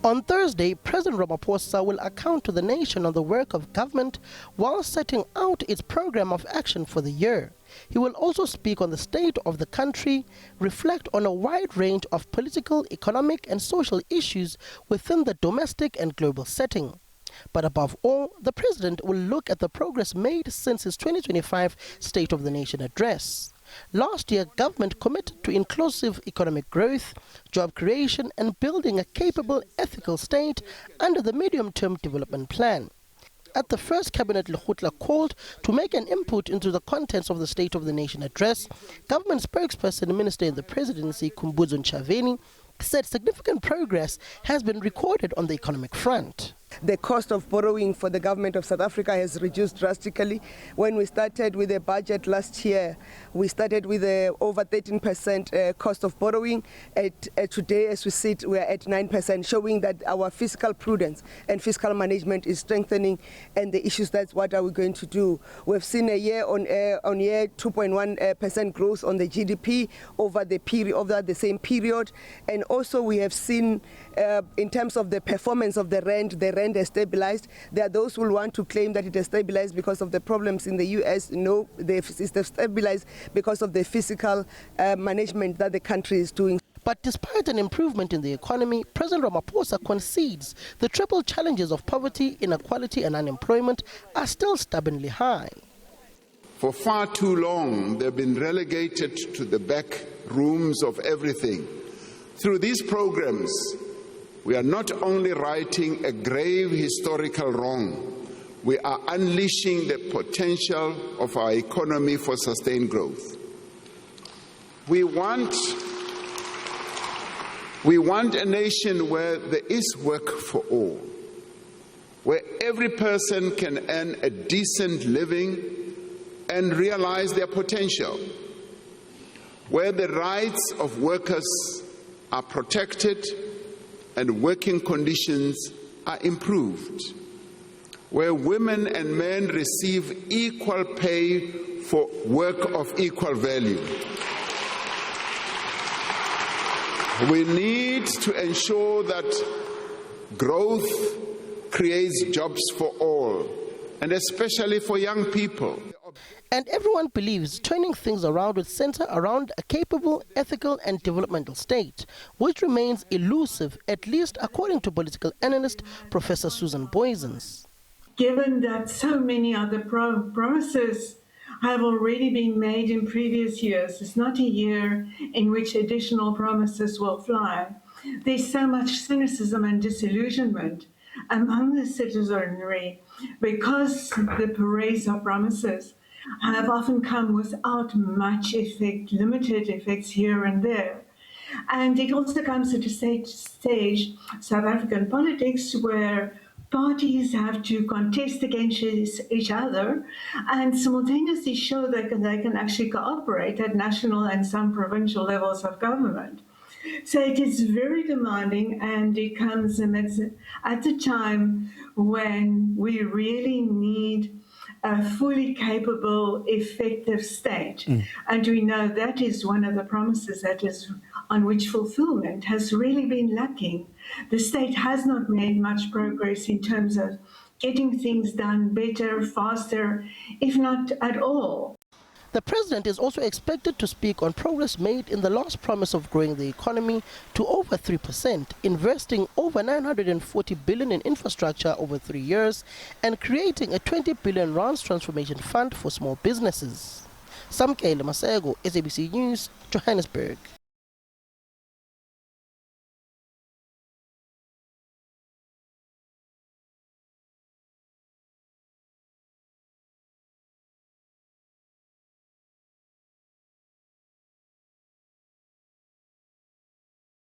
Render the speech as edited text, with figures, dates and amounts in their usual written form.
On Thursday, President Ramaphosa will account to the nation on the work of government while setting out its program of action for the year. He will also speak on the state of the country, reflect on a wide range of political, economic and social issues within the domestic and global setting. But above all, the President will look at the progress made since his 2025 State of the Nation address. Last year, government committed to inclusive economic growth, job creation and building a capable, ethical state under the medium-term development plan. At the first cabinet, Lekgotla called to make an input into the contents of the State of the Nation address. Government spokesperson, Minister in the Presidency, Khumbudzo Ntshavheni, said significant progress has been recorded on the economic front. The cost of borrowing for the government of South Africa has reduced drastically. When we started with the budget last year, we started with over 13% cost of borrowing. Today, as we sit, we are at 9%, showing that our fiscal prudence and fiscal management is strengthening, and the issues, that's what are we going to do. We've seen a year-on-year 2.1% growth on the GDP over the same period, and also we have seen in terms of the performance of the rand has stabilized. There are those who will want to claim that it has stabilized because of the problems in the US. No, it's stabilized because of the fiscal management that the country is doing. But despite an improvement in the economy, President Ramaphosa concedes the triple challenges of poverty, inequality and unemployment are still stubbornly high. For far too long, they've been relegated to the back rooms of everything. Through these programs, we are not only righting a grave historical wrong, we are unleashing the potential of our economy for sustained growth. We want a nation where there is work for all, where every person can earn a decent living and realize their potential, where the rights of workers are protected and working conditions are improved, where women and men receive equal pay for work of equal value. We need to ensure that growth creates jobs for all, and especially for young people. And everyone believes turning things around would center around a capable, ethical and developmental state, which remains elusive, at least according to political analyst Professor Susan Boysens. Given that so many other promises have already been made in previous years, it's not a year in which additional promises will fly. There's so much cynicism and disillusionment among the citizenry because the parades of promises have often come without much effect, limited effects here and there. And it also comes at a stage, South African politics, where parties have to contest against each other and simultaneously show that they can actually cooperate at national and some provincial levels of government. So it is very demanding, and it comes at a time when we really need a fully capable, effective state. And we know that is one of the promises on which fulfillment has really been lacking. The state has not made much progress in terms of getting things done better, faster, if not at all. The President is also expected to speak on progress made in the last promise of growing the economy to over 3%, investing over 940 billion in infrastructure over 3 years, and creating a 20 billion rands transformation fund for small businesses. Samkele Masego, SABC News, Johannesburg.